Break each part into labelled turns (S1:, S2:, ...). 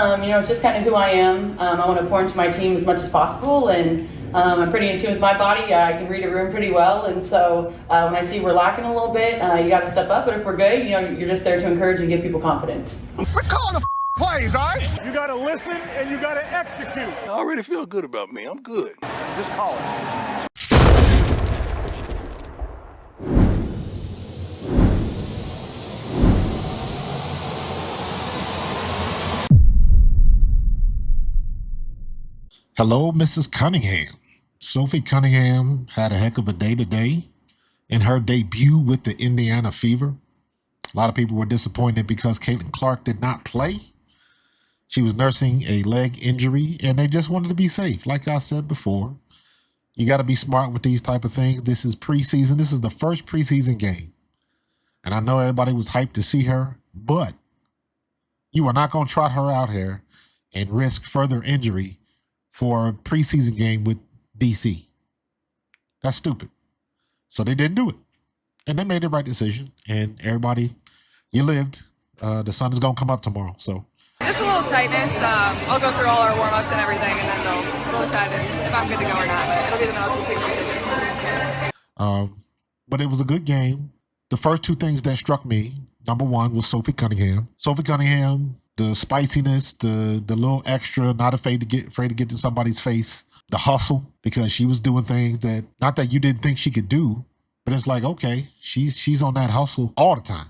S1: It's just kind of who I am. I want to pour into my team as much as possible, and I'm pretty in tune with my body. I can read a room pretty well, and so when I see we're lacking a little bit, you got to step up. But if we're good, you're just there to encourage and give people confidence.
S2: We're calling the plays, all right?
S3: You got to listen and you got to execute.
S2: I already feel good about me. I'm good.
S3: Just call it.
S4: Hello, Mrs. Cunningham. Sophie Cunningham had a heck of a day today in her debut with the Indiana Fever. A lot of people were disappointed because Caitlin Clark did not play. She was nursing a leg injury, and they just wanted to be safe. Like I said before, you got to be smart with these type of things. This is preseason. This is the first preseason game. And I know everybody was hyped to see her, but you are not going to trot her out here and risk further injury for a preseason game with DC. That's stupid. So they didn't do it. And they made the right decision. And everybody, you lived. The sun is going to come up tomorrow. So
S5: just a little tightness. I'll go through all our warm-ups and everything, and then they'll decide if I'm good to go or not. It'll be the most decision.
S4: But it was a good game. The first two things that struck me, number one was Sophie Cunningham. Sophie Cunningham, the spiciness, the little extra, not afraid to get to somebody's face, the hustle, because she was doing things that, not that you didn't think she could do, but it's like, okay, she's on that hustle all the time.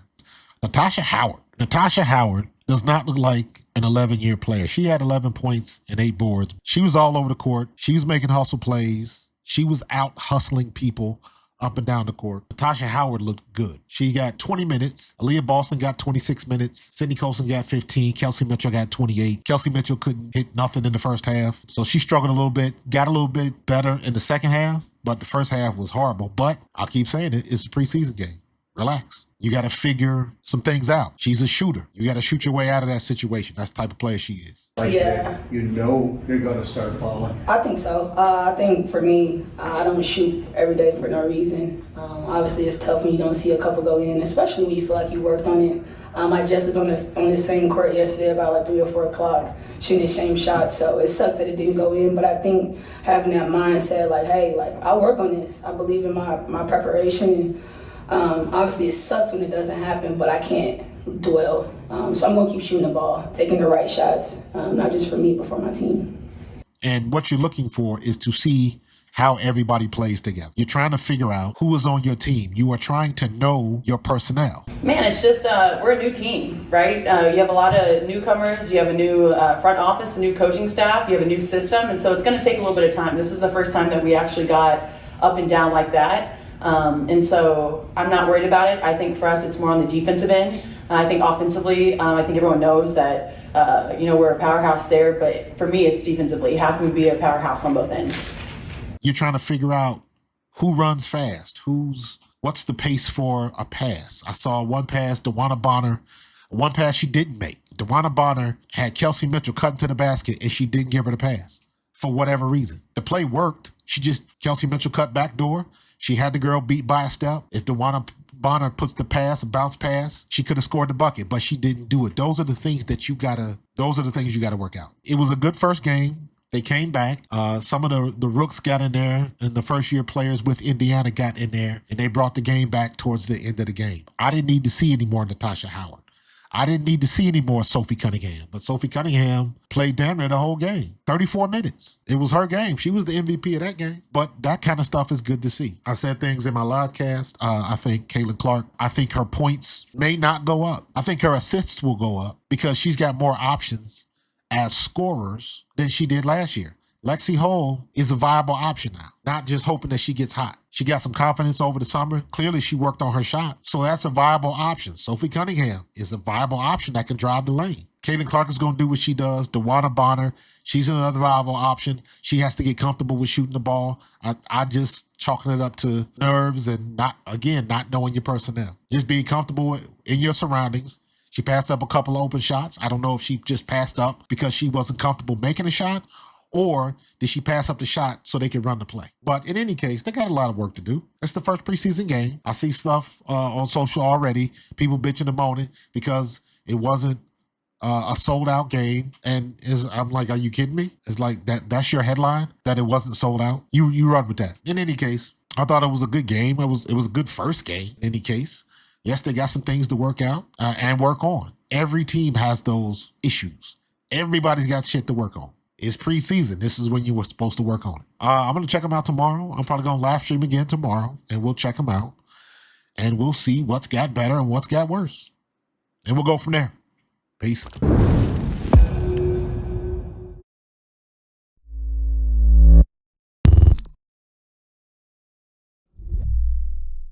S4: Natasha Howard does not look like an 11-year player. She had 11 points and 8 boards. She was all over the court. She was making hustle plays. She was out hustling people up and down the court. Natasha Howard looked good. She got 20 minutes. Aaliyah Boston got 26 minutes. Sydney Colson got 15. Kelsey Mitchell got 28. Kelsey Mitchell couldn't hit nothing in the first half. So she struggled a little bit, got a little bit better in the second half, but the first half was horrible. But I'll keep saying it, it's a preseason game. Relax. You got to figure some things out. She's a shooter. You got to shoot your way out of that situation. That's the type of player she is.
S6: Yeah.
S7: You know they're going to start falling.
S6: I think so. I think for me, I don't shoot every day for no reason. Obviously, it's tough when you don't see a couple go in, especially when you feel like you worked on it. I just was on this same court yesterday about like 3 or 4 o'clock, shooting the same shot. So it sucks that it didn't go in, but I think having that mindset, like, hey, like I'll work on this. I believe in my preparation. And obviously, it sucks when it doesn't happen, but I can't dwell. So I'm going to keep shooting the ball, taking the right shots, not just for me, but for my team.
S4: And what you're looking for is to see how everybody plays together. You're trying to figure out who is on your team. You are trying to know your personnel.
S1: Man, it's just, we're a new team, right? You have a lot of newcomers. You have a new front office, a new coaching staff. You have a new system. And so it's going to take a little bit of time. This is the first time that we actually got up and down like that. And so I'm not worried about it. I think for us, it's more on the defensive end. I think offensively, I think everyone knows that, we're a powerhouse there. But for me, it's defensively. How can we be a powerhouse on both ends?
S4: You're trying to figure out who runs fast, what's the pace for a pass. I saw one pass, DeWanna Bonner, one pass she didn't make. DeWanna Bonner had Kelsey Mitchell cut into the basket, and she didn't give her the pass for whatever reason. The play worked. Kelsey Mitchell cut back door. She had the girl beat by a step. If DeWanna Bonner puts the pass, a bounce pass, she could have scored the bucket, but she didn't do it. Those are the things you gotta work out. It was a good first game. They came back. Some of the rooks got in there, and the first-year players with Indiana got in there, and they brought the game back towards the end of the game. I didn't need to see any more Natasha Howard. I didn't need to see any more Sophie Cunningham, but Sophie Cunningham played damn near the whole game, 34 minutes. It was her game. She was the MVP of that game, but that kind of stuff is good to see. I said things in my live cast. I think Caitlin Clark, I think her points may not go up. I think her assists will go up because she's got more options as scorers than she did last year. Lexi Hole is a viable option now, not just hoping that she gets hot. She got some confidence over the summer. Clearly, she worked on her shot. So that's a viable option. Sophie Cunningham is a viable option that can drive the lane. Caitlin Clark is going to do what she does. DeWanna Bonner, she's another viable option. She has to get comfortable with shooting the ball. I just chalking it up to nerves and not knowing your personnel. Just being comfortable in your surroundings. She passed up a couple of open shots. I don't know if she just passed up because she wasn't comfortable making a shot, or did she pass up the shot so they could run the play? But in any case, they got a lot of work to do. It's the first preseason game. I see stuff on social already, people bitching and moaning because it wasn't a sold out game, and I'm like, are you kidding me? It's like that's your headline, that it wasn't sold out. You run with that. In any case, I thought it was a good game. It was a good first game. In any case, yes, they got some things to work out and work on. Every team has those issues. Everybody's got shit to work on. It's preseason. This is when you were supposed to work on it. I'm going to check them out tomorrow. I'm probably going to live stream again tomorrow, and we'll check them out. And we'll see what's got better and what's got worse. And we'll go from there. Peace.